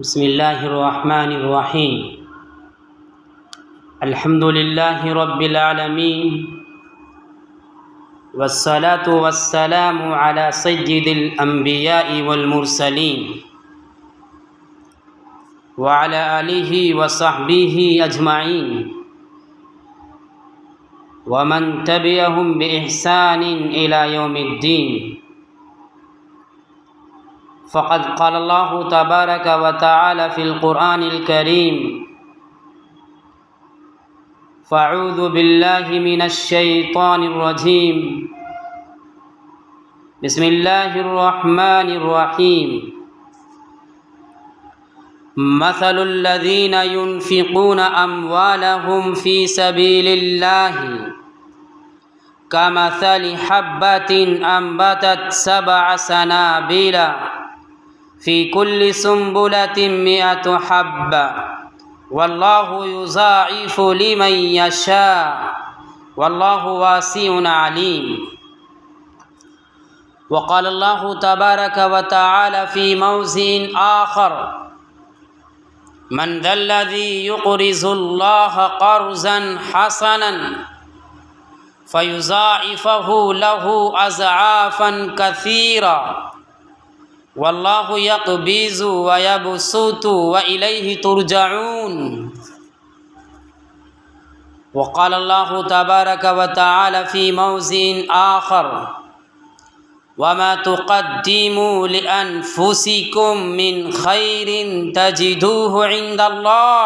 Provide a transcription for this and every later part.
بسم اللہ الرحمن الرحیم الحمد للہ رب العالمین والصلاة والسلام على سید الانبیاء والمرسلین وعلى آلہ وصحبہ اجمعین ومن تبعهم بإحسان إلى يوم الدین. فقد قال الله تبارك وتعالى في القرآن الكريم: فأعوذ بالله من الشيطان الرجيم. بسم الله الرحمن الرحيم. مثل الذين ينفقون أموالهم في سبيل الله كمثل حبة أنبتت 7 سنابل في كل سنبلة 100 حبة والله يضاعف لمن يشاء والله واسع عليم. وقال الله تبارك وتعالى في موضع آخر: من ذا الذي يقرض الله قرضا حسنا فيضاعفه له أضعافا كثيرة واللہ یقبض ویبسط وإلیہ ترجعون. وقال اللہ تبارک وتعالی فی موضع آخر: وما تقدموا لأنفسکم من خیر تجدوه عند اللہ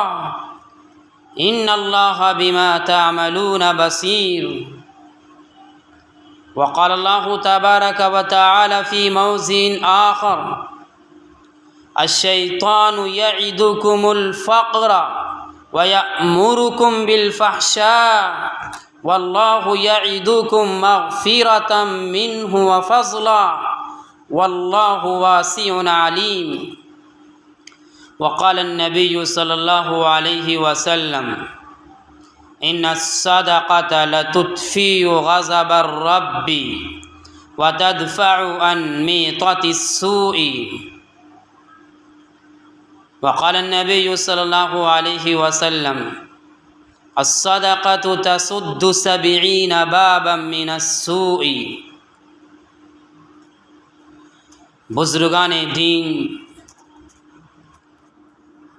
ان اللہ بما تعملون بصیر. وقال اللہ تبارک وتعالی فی موضع آخر: الشیطان یعدکم الفقر ویأمرکم بالفحشاء واللہ یعدکم مغفرة منہ وفضلا واللہ واسع علیم. وقال النبی صلی اللہ علیہ وسلم: ان الصدقة لتطفئ غضب الرب وتدفع عن میطة السوء. وقال النبي صلى الله عليه وسلم: الصدقة تسد 70 بابا من السوء. بزرگان دین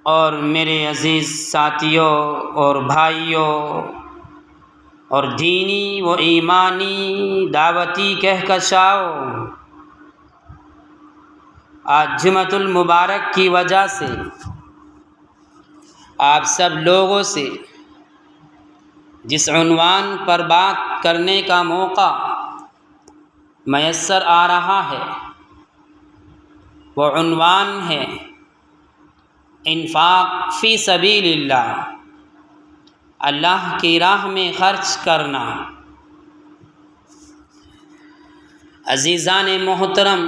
اور میرے عزیز ساتھیوں اور بھائیوں اور دینی و ایمانی دعوتی کہکشاؤں، آج جمعۃ المبارک کی وجہ سے آپ سب لوگوں سے جس عنوان پر بات کرنے کا موقع میسر آ رہا ہے وہ عنوان ہے انفاق فی سبیل اللہ، اللہ کی راہ میں خرچ کرنا. عزیزان محترم،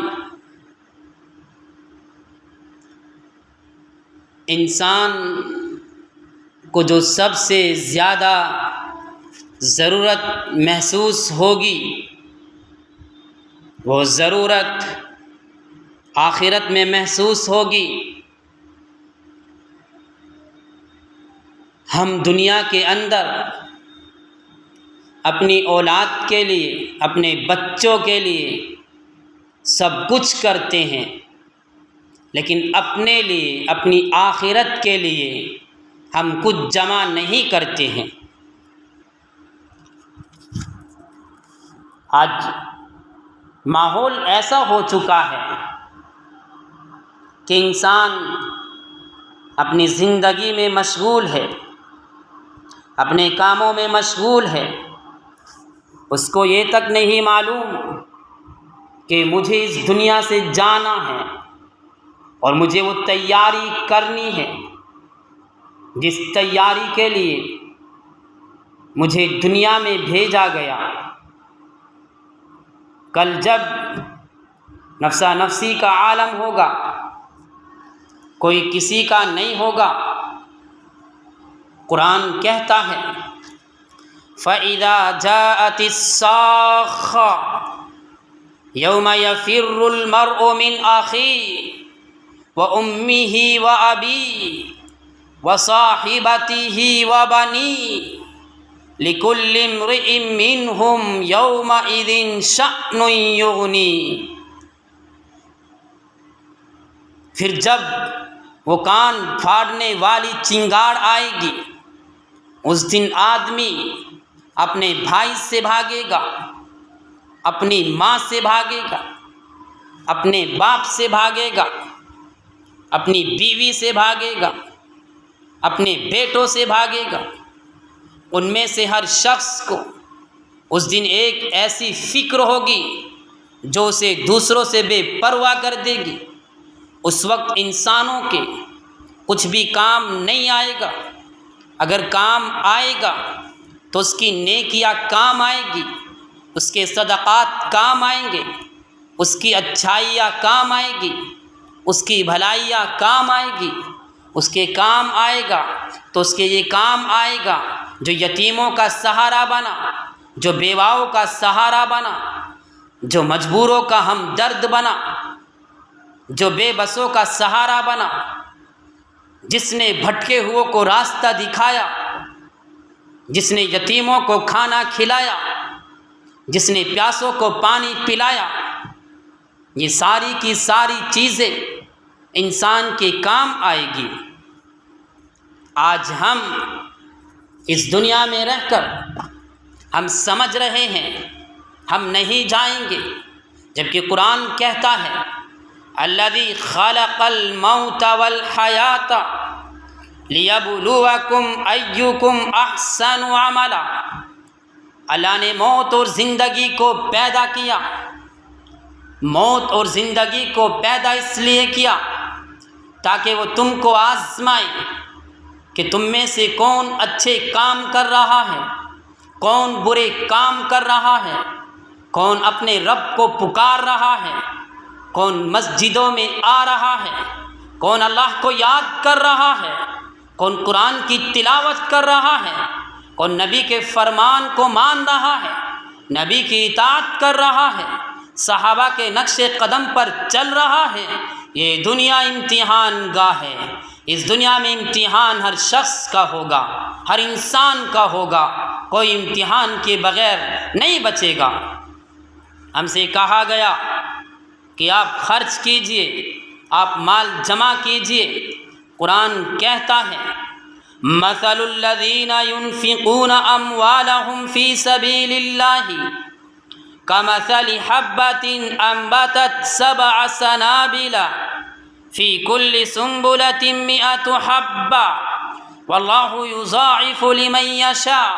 انسان کو جو سب سے زیادہ ضرورت محسوس ہوگی وہ ضرورت آخرت میں محسوس ہوگی. ہم دنیا کے اندر اپنی اولاد کے لیے، اپنے بچوں کے لیے سب کچھ کرتے ہیں، لیکن اپنے لیے، اپنی آخرت کے لیے ہم کچھ جمع نہیں کرتے ہیں. آج ماحول ایسا ہو چکا ہے کہ انسان اپنی زندگی میں مشغول ہے، اپنے کاموں میں مشغول ہے. اس کو یہ تک نہیں معلوم کہ مجھے اس دنیا سے جانا ہے اور مجھے وہ تیاری کرنی ہے جس تیاری کے لیے مجھے دنیا میں بھیجا گیا. کل جب نفسا نفسی کا عالم ہوگا، کوئی کسی کا نہیں ہوگا. قرآن کہتا ہے: فَإِذَا جَاءَتِ الصَّاخَّةُ يَوْمَ يَفِرُّ الْمَرْءُ مِنْ أَخِيهِ وأمه وأبيه وصاحبته وبنيه لكل امرئ منهم يومئذ شأن يغنيه۔ پھر جب وہ کان پھاڑنے والی چنگاڑ آئے گی، اس دن آدمی اپنے بھائی سے بھاگے گا، اپنی ماں سے بھاگے گا، اپنے باپ سے بھاگے گا، اپنی بیوی سے بھاگے گا، اپنے بیٹوں سے بھاگے گا۔ ان میں سے ہر شخص کو اس دن ایک ایسی فکر ہوگی جو اسے دوسروں سے بے پرواہ کر دے گی۔ اس وقت انسانوں کے کچھ بھی کام نہیں آئے گا، اگر کام آئے گا تو اس کی نیکیاں کام آئے گی، اس کے صدقات کام آئیں گے، اس کی اچھائیاں کام آئے گی، اس کی بھلائیاں کام آئے گی، اس کے کام آئے گا تو اس کے یہ کام آئے گا جو یتیموں کا سہارا بنا، جو بیواؤں کا سہارا بنا، جو مجبوروں کا ہمدرد بنا، جو بے بسوں کا سہارا بنا، جس نے بھٹکے ہوئوں کو راستہ دکھایا، جس نے یتیموں کو کھانا کھلایا، جس نے پیاسوں کو پانی پلایا۔ یہ ساری کی ساری چیزیں انسان کے کام آئے گی۔ آج ہم اس دنیا میں رہ کر ہم سمجھ رہے ہیں ہم نہیں جائیں گے، جبکہ قرآن کہتا ہے الذی خلق الموت والحیات لیبلوکم ایکم احسن عملا۔ اللہ نے موت اور زندگی کو پیدا کیا۔ موت اور زندگی کو پیدا اس لیے کیا تاکہ وہ تم کو آزمائے کہ تم میں سے کون اچھے کام کر رہا ہے، کون برے کام کر رہا ہے، کون اپنے رب کو پکار رہا ہے، کون مسجدوں میں آ رہا ہے، کون اللہ کو یاد کر رہا ہے، کون قرآن کی تلاوت کر رہا ہے، کون نبی کے فرمان کو مان رہا ہے، نبی کی اطاعت کر رہا ہے، صحابہ کے نقش قدم پر چل رہا ہے۔ یہ دنیا امتحان گاہ ہے۔ اس دنیا میں امتحان ہر شخص کا ہوگا، ہر انسان کا ہوگا، کوئی امتحان کے بغیر نہیں بچے گا۔ ہم سے کہا گیا کہ آپ خرچ کیجئے، آپ مال جمع کیجئے۔ قرآن کہتا ہے مثل الذین ينفقون اموالهم فی سبیل اللہ کمثل حبة انبتت 7 سنابل فی کل سنبلة 100 حبة واللہ یضاعف لمن یشاء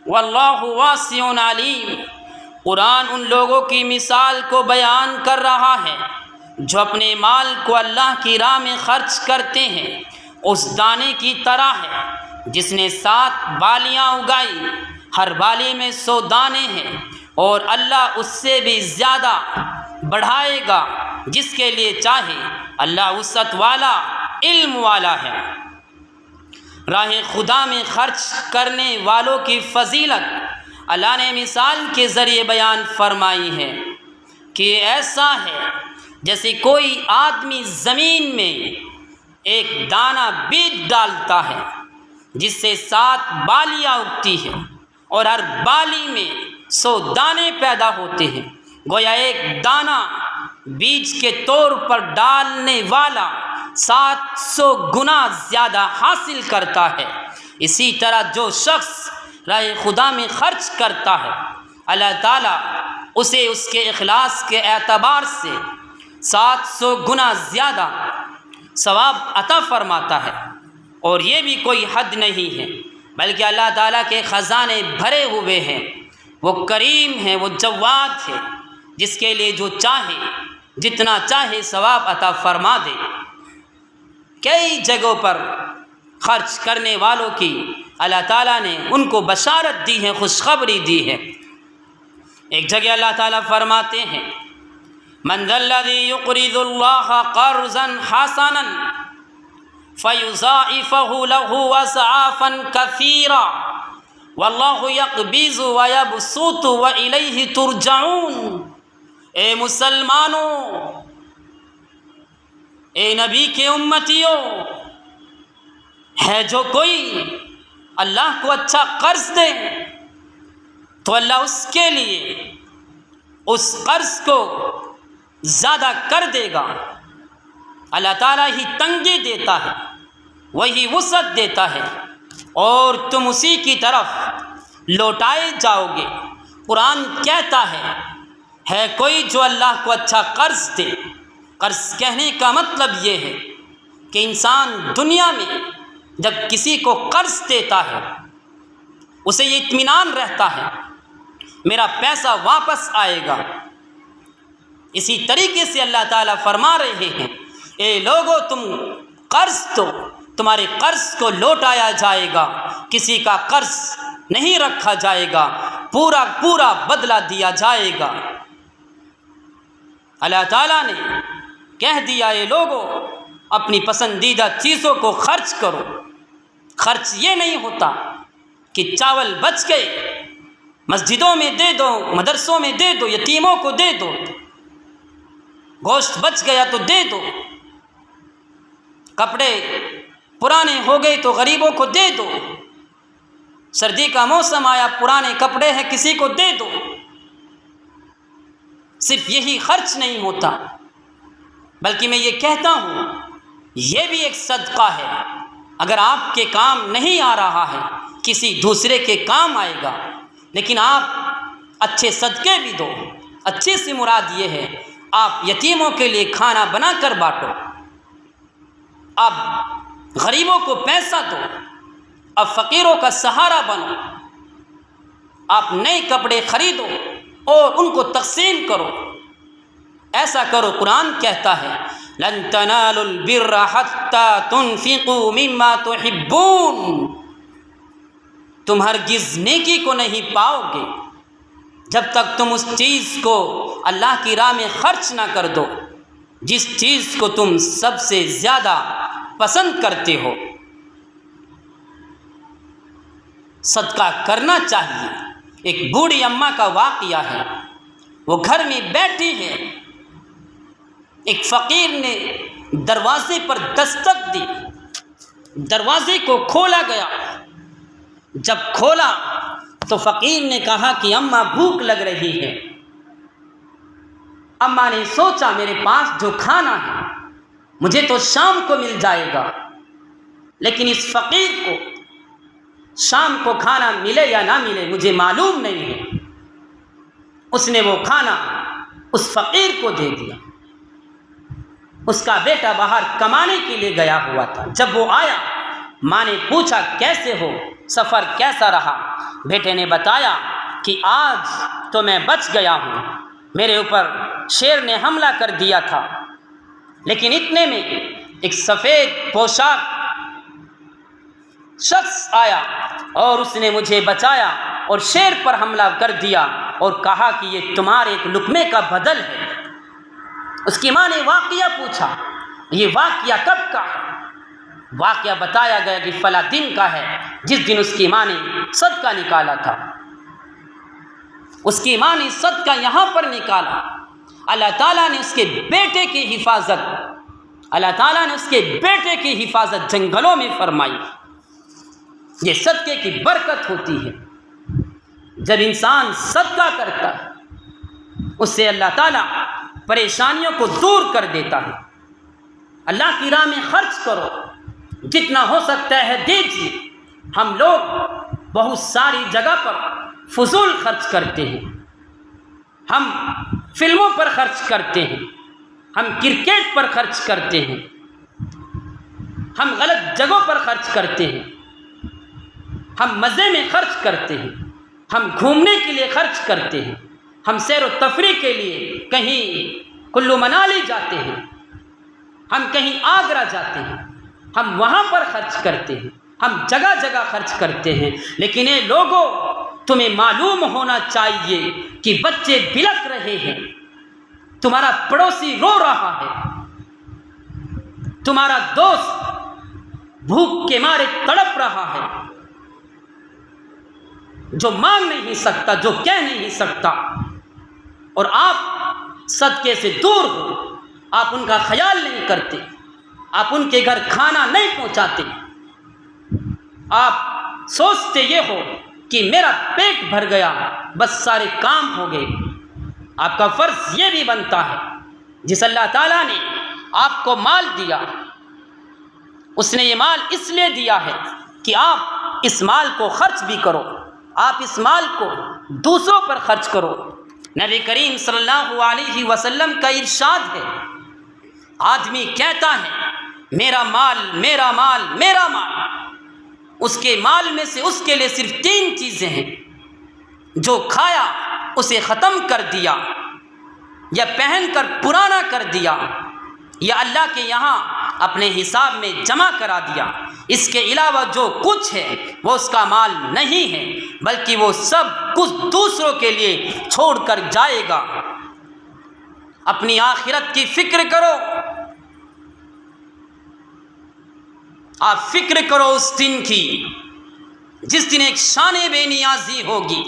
واللہ واسع علیم۔ قرآن ان لوگوں کی مثال کو بیان کر رہا ہے جو اپنے مال کو اللہ کی راہ میں خرچ کرتے ہیں، اس دانے کی طرح ہے جس نے 7 بالیاں اگائی، ہر بالی میں 100 دانے ہیں، اور اللہ اس سے بھی زیادہ بڑھائے گا جس کے لیے چاہے۔ اللہ وسعت والا، علم والا ہے۔ راہ خدا میں خرچ کرنے والوں کی فضیلت اللہ نے مثال کے ذریعے بیان فرمائی ہے کہ ایسا ہے جیسے کوئی آدمی زمین میں ایک دانہ بیج ڈالتا ہے جس سے 7 بالیاں اگتی ہیں اور ہر بالی میں 100 دانے پیدا ہوتے ہیں۔ گویا ایک دانہ بیج کے طور پر ڈالنے والا 700 گنا زیادہ حاصل کرتا ہے۔ اسی طرح جو شخص راہ خدا میں خرچ کرتا ہے، اللہ تعالیٰ اسے اس کے اخلاص کے اعتبار سے 700 گنا زیادہ ثواب عطا فرماتا ہے۔ اور یہ بھی کوئی حد نہیں ہے، بلکہ اللہ تعالیٰ کے خزانے بھرے ہوئے ہیں۔ وہ کریم ہے، وہ جواد ہے، جس کے لیے جو چاہے جتنا چاہے ثواب عطا فرما دے۔ کئی جگہوں پر خرچ کرنے والوں کی اللہ تعالیٰ نے ان کو بشارت دی ہے، خوشخبری دی ہے۔ ایک جگہ اللہ تعالیٰ فرماتے ہیں من ذا الذی یقرض اللہ قرضا حسنا فیضاعفہ لہ اضعافا کثیرا واللہ یقبض ویبسط والیہ ترجعون۔ اے مسلمانوں، اے نبی کے امتیوں، ہے جو کوئی اللہ کو اچھا قرض دے تو اللہ اس کے لیے اس قرض کو زیادہ کر دے گا۔ اللہ تعالیٰ ہی تنگی دیتا ہے، وہی وسعت دیتا ہے، اور تم اسی کی طرف لوٹائے جاؤ گے۔ قرآن کہتا ہے کوئی جو اللہ کو اچھا قرض دے۔ قرض کہنے کا مطلب یہ ہے کہ انسان دنیا میں جب کسی کو قرض دیتا ہے اسے یہ اطمینان رہتا ہے میرا پیسہ واپس آئے گا۔ اسی طریقے سے اللہ تعالیٰ فرما رہے ہیں اے لوگو تم قرض دو، تمہارے قرض کو لوٹایا جائے گا، کسی کا قرض نہیں رکھا جائے گا، پورا پورا بدلہ دیا جائے گا۔ اللہ تعالیٰ نے کہہ دیا اے لوگو اپنی پسندیدہ چیزوں کو خرچ کرو۔ خرچ یہ نہیں ہوتا کہ چاول بچ گئے مسجدوں میں دے دو، مدرسوں میں دے دو، یتیموں کو دے دو، گوشت بچ گیا تو دے دو، کپڑے پرانے ہو گئے تو غریبوں کو دے دو، سردی کا موسم آیا پرانے کپڑے ہیں کسی کو دے دو۔ صرف یہی خرچ نہیں ہوتا، بلکہ میں یہ کہتا ہوں یہ بھی ایک صدقہ ہے۔ اگر آپ کے کام نہیں آ رہا ہے کسی دوسرے کے کام آئے گا، لیکن آپ اچھے صدقے بھی دو۔ اچھے سے مراد یہ ہے آپ یتیموں کے لیے کھانا بنا کر بانٹو، آپ غریبوں کو پیسہ دو، آپ فقیروں کا سہارا بنو، آپ نئے کپڑے خریدو اور ان کو تقسیم کرو۔ ایسا کرو۔ قرآن کہتا ہے لن تنالوا البر حتى تنفقوا مما تحبون، تم ہرگز نیکی کو نہیں پاؤ گے جب تک تم اس چیز کو اللہ کی راہ میں خرچ نہ کر دو جس چیز کو تم سب سے زیادہ پسند کرتے ہو۔ صدقہ کرنا چاہیے۔ ایک بوڑھی اماں کا واقعہ ہے، وہ گھر میں بیٹھی ہے، ایک فقیر نے دروازے پر دستک دی، دروازے کو کھولا گیا۔ جب کھولا تو فقیر نے کہا کہ اماں بھوک لگ رہی ہے۔ اماں نے سوچا میرے پاس جو کھانا ہے مجھے تو شام کو مل جائے گا، لیکن اس فقیر کو شام کو کھانا ملے یا نہ ملے مجھے معلوم نہیں ہے۔ اس نے وہ کھانا اس فقیر کو دے دیا۔ اس کا بیٹا باہر کمانے کے لیے گیا ہوا تھا۔ جب وہ آیا ماں نے پوچھا کیسے ہو، سفر کیسا رہا؟ بیٹے نے بتایا کہ آج تو میں بچ گیا ہوں، میرے اوپر شیر نے حملہ کر دیا تھا، لیکن اتنے میں ایک سفید پوشاک شخص آیا اور اس نے مجھے بچایا اور شیر پر حملہ کر دیا اور کہا کہ یہ تمہارے ایک لقمے کا بدل ہے۔ اس کی ماں نے واقعہ پوچھا، یہ واقعہ کب کا ہے؟ واقعہ بتایا گیا کہ فلاں دن کا ہے جس دن اس کی ماں نے صدقہ نکالا تھا۔ اس کی ماں نے صدقہ یہاں پر نکالا، اللہ تعالیٰ نے اس کے بیٹے کی حفاظت، اللہ تعالیٰ نے اس کے بیٹے کی حفاظت جنگلوں میں فرمائی۔ یہ صدقے کی برکت ہوتی ہے۔ جب انسان صدقہ کرتا ہے اس سے اللہ تعالیٰ پریشانیوں کو دور کر دیتا ہے۔ اللہ کی راہ میں خرچ کرو، جتنا ہو سکتا ہے دیجیے۔ ہم لوگ بہت ساری جگہ پر فضول خرچ کرتے ہیں، ہم فلموں پر خرچ کرتے ہیں، ہم کرکٹ پر خرچ کرتے ہیں، ہم غلط جگہوں پر خرچ کرتے ہیں، ہم مزے میں خرچ کرتے ہیں، ہم گھومنے کے لیے خرچ کرتے ہیں، ہم سیر و تفریح کے لیے کہیں کلو منالی جاتے ہیں، ہم کہیں آگرہ جاتے ہیں، ہم وہاں پر خرچ کرتے ہیں، ہم جگہ جگہ خرچ کرتے ہیں۔ لیکن اے لوگوں تمہیں معلوم ہونا چاہیے کہ بچے بلک رہے ہیں، تمہارا پڑوسی رو رہا ہے، تمہارا دوست بھوک کے مارے تڑپ رہا ہے، جو مانگ نہیں سکتا، جو کہہ نہیں سکتا، اور آپ صدقے سے دور ہو، آپ ان کا خیال نہیں کرتے، آپ ان کے گھر کھانا نہیں پہنچاتے، آپ سوچتے یہ ہو کہ میرا پیٹ بھر گیا، بس سارے کام ہو گئے۔ آپ کا فرض یہ بھی بنتا ہے، جس اللہ تعالیٰ نے آپ کو مال دیا، اس نے یہ مال اس لیے دیا ہے کہ آپ اس مال کو خرچ بھی کرو، آپ اس مال کو دوسروں پر خرچ کرو۔ نبی کریم صلی اللہ علیہ وسلم کا ارشاد ہے، آدمی کہتا ہے میرا مال میرا مال میرا مال، اس کے مال میں سے اس کے لیے صرف 3 چیزیں ہیں، جو کھایا اسے ختم کر دیا، یا پہن کر پرانا کر دیا، یا اللہ کے یہاں اپنے حساب میں جمع کرا دیا۔ اس کے علاوہ جو کچھ ہے وہ اس کا مال نہیں ہے، بلکہ وہ سب کچھ دوسروں کے لیے چھوڑ کر جائے گا۔ اپنی آخرت کی فکر کرو، آپ فکر کرو اس دن کی جس دن ایک شان بے نیازی ہوگی،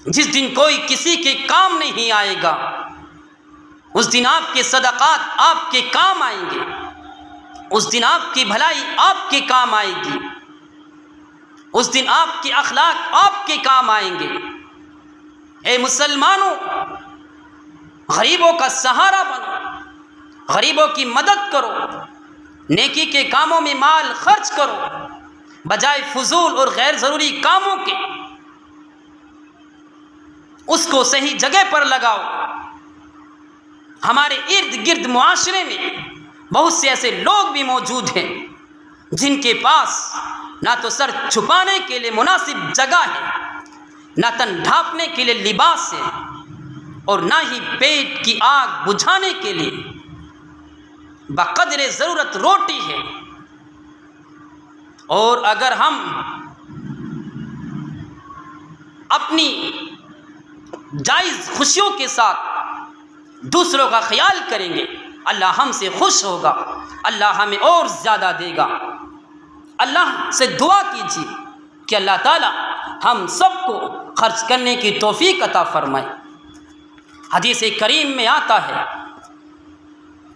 جس دن کوئی کسی کے کام نہیں آئے گا۔ اس دن آپ کے صدقات آپ کے کام آئیں گے، اس دن آپ کی بھلائی آپ کے کام آئے گی، اس دن آپ کے اخلاق آپ کے کام آئیں گے۔ اے مسلمانوں، غریبوں کا سہارا بنو، غریبوں کی مدد کرو، نیکی کے کاموں میں مال خرچ کرو، بجائے فضول اور غیر ضروری کاموں کے اس کو صحیح جگہ پر لگاؤ۔ ہمارے ارد گرد معاشرے میں بہت سے ایسے لوگ بھی موجود ہیں جن کے پاس نہ تو سر چھپانے کے لیے مناسب جگہ ہے، نہ تن ڈھانپنے کے لیے لباس ہے، اور نہ ہی پیٹ کی آگ بجھانے کے لیے بقدر ضرورت روٹی ہے۔ اور اگر ہم اپنی جائز خوشیوں کے ساتھ دوسروں کا خیال کریں گے، اللہ ہم سے خوش ہوگا، اللہ ہمیں اور زیادہ دے گا۔ اللہ سے دعا کیجیے کہ اللہ تعالی ہم سب کو خرچ کرنے کی توفیق عطا فرمائے۔ حدیث کریم میں آتا ہے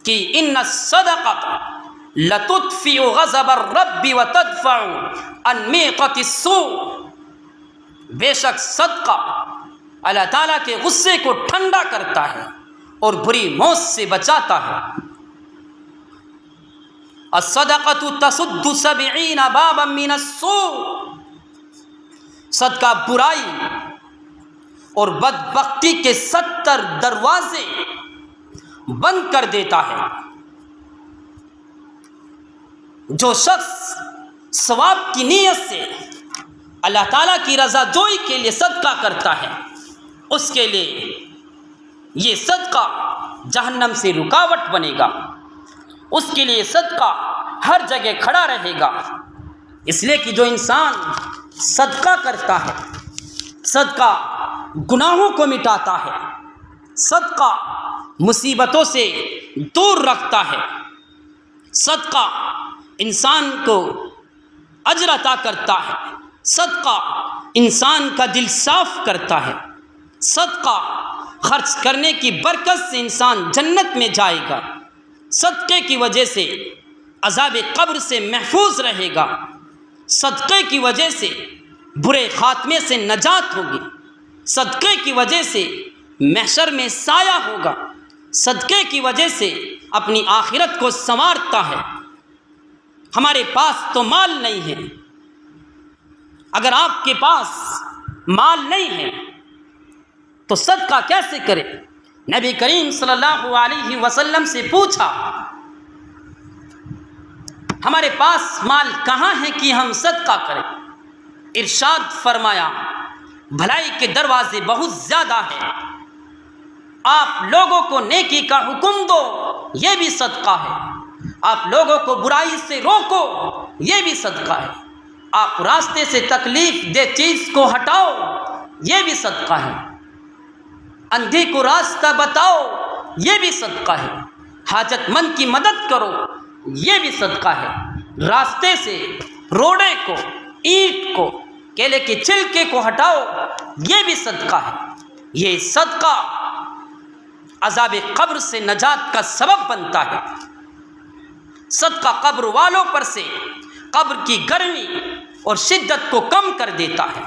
کہ ان الصدقۃ لتطفئ غضب الرب وتدفع عن میقۃ السوء، بے شک صدقہ اللہ تعالیٰ کے غصے کو ٹھنڈا کرتا ہے اور بری موت سے بچاتا ہے۔ الصدقۃ تسد 70 بابا من السوء، صدقہ برائی اور بدبختی کے 70 دروازے بند کر دیتا ہے۔ جو شخص ثواب کی نیت سے اللہ تعالیٰ کی رضا جوئی کے لیے صدقہ کرتا ہے، اس کے لیے یہ صدقہ جہنم سے رکاوٹ بنے گا، اس کے لیے صدقہ ہر جگہ کھڑا رہے گا۔ اس لیے کہ جو انسان صدقہ کرتا ہے، صدقہ گناہوں کو مٹاتا ہے، صدقہ مصیبتوں سے دور رکھتا ہے، صدقہ انسان کو اجر عطا کرتا ہے، صدقہ انسان کا دل صاف کرتا ہے، صدقہ خرچ کرنے کی برکت سے انسان جنت میں جائے گا، صدقے کی وجہ سے عذاب قبر سے محفوظ رہے گا، صدقے کی وجہ سے برے خاتمے سے نجات ہوگی، صدقے کی وجہ سے محشر میں سایہ ہوگا، صدقے کی وجہ سے اپنی آخرت کو سنوارتا ہے۔ ہمارے پاس تو مال نہیں ہے، اگر آپ کے پاس مال نہیں ہے تو صدقہ کیسے کرے؟ نبی کریم صلی اللہ علیہ وسلم سے پوچھا، ہمارے پاس مال کہاں ہے کہ ہم صدقہ کریں؟ ارشاد فرمایا، بھلائی کے دروازے بہت زیادہ ہیں، آپ لوگوں کو نیکی کا حکم دو، یہ بھی صدقہ ہے، آپ لوگوں کو برائی سے روکو، یہ بھی صدقہ ہے، آپ راستے سے تکلیف دہ چیز کو ہٹاؤ، یہ بھی صدقہ ہے، اندھے کو راستہ بتاؤ، یہ بھی صدقہ ہے، حاجت مند کی مدد کرو، یہ بھی صدقہ ہے، راستے سے روڑے کو، اینٹ کو، کیلے کے چھلکے کو ہٹاؤ، یہ بھی صدقہ ہے۔ یہ صدقہ عذاب قبر سے نجات کا سبب بنتا ہے۔ صدقہ قبر والوں پر سے قبر کی گرمی اور شدت کو کم کر دیتا ہے۔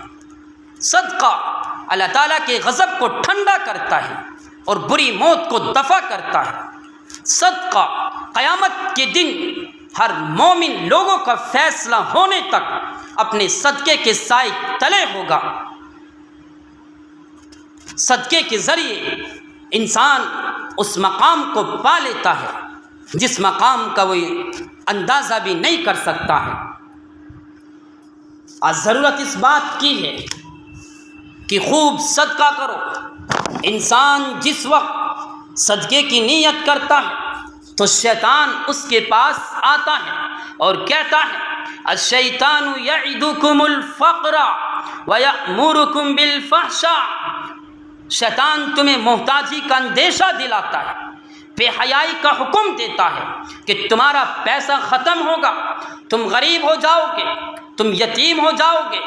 صدقہ اللہ تعالیٰ کے غضب کو ٹھنڈا کرتا ہے اور بری موت کو دفع کرتا ہے۔ صدقہ قیامت کے دن ہر مومن لوگوں کا فیصلہ ہونے تک اپنے صدقے کے سائے تلے ہوگا۔ صدقے کے ذریعے انسان اس مقام کو پا لیتا ہے جس مقام کا وہ اندازہ بھی نہیں کر سکتا ہے۔ آج ضرورت اس بات کی ہے کہ خوب صدقہ کرو۔ انسان جس وقت صدقے کی نیت کرتا ہے تو شیطان اس کے پاس آتا ہے اور کہتا ہے الشیطان یعدکم الفقر ویأمرکم بالفحشاء، شیطان تمہیں محتاجی کا اندیشہ دلاتا ہے، بے حیائی کا حکم دیتا ہے کہ تمہارا پیسہ ختم ہوگا، تم غریب ہو جاؤ گے، تم یتیم ہو جاؤ گے،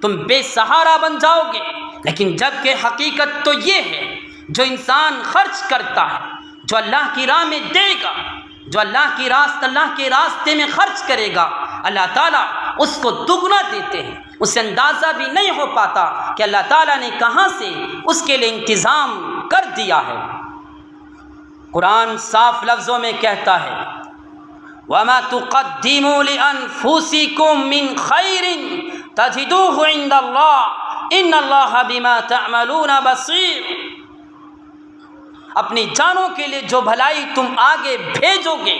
تم بے سہارا بن جاؤ گے۔ لیکن جب کہ حقیقت تو یہ ہے جو انسان خرچ کرتا ہے، جو اللہ کی راہ میں دے گا، جو اللہ کے راستے میں خرچ کرے گا، اللہ تعالیٰ اس کو دگنا دیتے ہیں۔ اسے اندازہ بھی نہیں ہو پاتا کہ اللہ تعالیٰ نے کہاں سے اس کے لیے انتظام کر دیا ہے۔ قرآن صاف لفظوں میں کہتا ہے وَمَا تُقَدِّمُوا لِأَنفُسِكُم مِّن خَيْرٍ تَجِدُوهُ عِندَ اللَّهِ إِنَّ اللَّهَ بِمَا تَعْمَلُونَ بَصِيرٌ، اپنی جانوں کے لیے جو بھلائی تم آگے بھیجو گے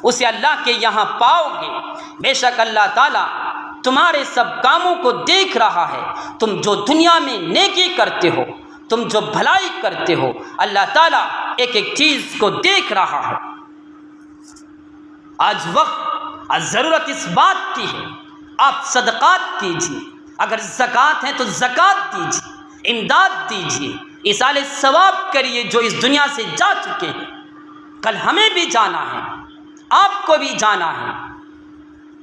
اسے اللہ کے یہاں پاؤ گے۔ بے شک اللہ تعالیٰ تمہارے سب کاموں کو دیکھ رہا ہے۔ تم جو دنیا میں نیکی کرتے ہو، تم جو بھلائی کرتے ہو، اللہ تعالیٰ ایک ایک چیز کو دیکھ رہا ہے۔ آج ضرورت اس بات کی ہے آپ صدقات کیجیے، اگر زکوٰۃ ہے تو زکوٰۃ دیجیے، امداد دیجیے، ایصال ثواب کریے جو اس دنیا سے جا چکے ہیں۔ کل ہمیں بھی جانا ہے، آپ کو بھی جانا ہے۔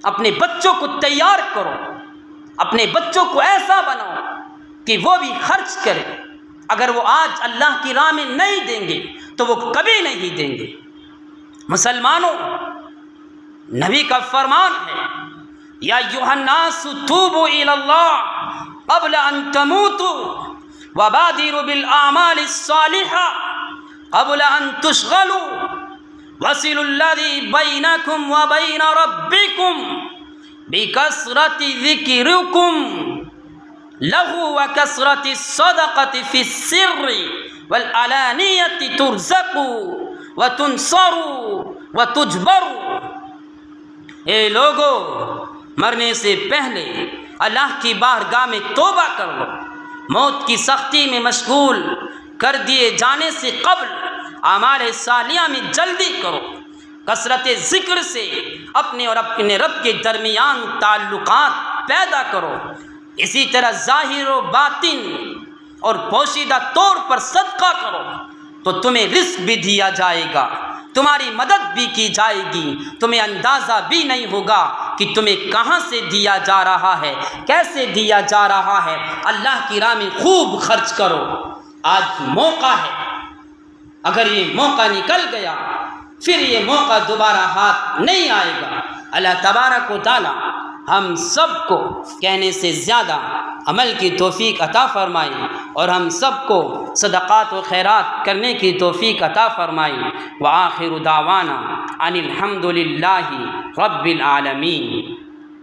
اپنے بچوں کو تیار کرو، اپنے بچوں کو ایسا بناؤ کہ وہ بھی خرچ کرے۔ اگر وہ آج اللہ کی راہ میں نہیں دیں گے تو وہ کبھی نہیں دیں گے۔ مسلمانوں، نبی کا فرمان ہے یا ایھا الناس توبوا الی اللہ قبل ان تموتوا وبادروا بالاعمال الصالحہ قبل ان تشغلوا وصلوا الذی بینکم وبین ربکم بکثرۃ ذکرکم لہ وکثرۃ الصدقۃ فی السر والعلانیۃ ترزقوا وتنصروا وتجبروا۔ اے لوگو، مرنے سے پہلے اللہ کی بارگاہ میں توبہ کر لو، موت کی سختی میں مشغول کر دیے جانے سے قبل اعمال صالحہ میں جلدی کرو، کثرت ذکر سے اپنے اور اپنے رب کے درمیان تعلقات پیدا کرو۔ اسی طرح ظاہر و باطن اور پوشیدہ طور پر صدقہ کرو تو تمہیں رزق بھی دیا جائے گا، تمہاری مدد بھی کی جائے گی، تمہیں اندازہ بھی نہیں ہوگا کہ تمہیں کہاں سے دیا جا رہا ہے، کیسے دیا جا رہا ہے۔ اللہ کی راہ میں خوب خرچ کرو۔ آج موقع ہے، اگر یہ موقع نکل گیا پھر یہ موقع دوبارہ ہاتھ نہیں آئے گا۔ اللہ تبارک و تعالی ہم سب کو کہنے سے زیادہ عمل کی توفیق عطا فرمائی اور ہم سب کو صدقات و خیرات کرنے کی توفیق عطا فرمائی۔ وآخر دعوانا ان الحمد للہ رب العالمین۔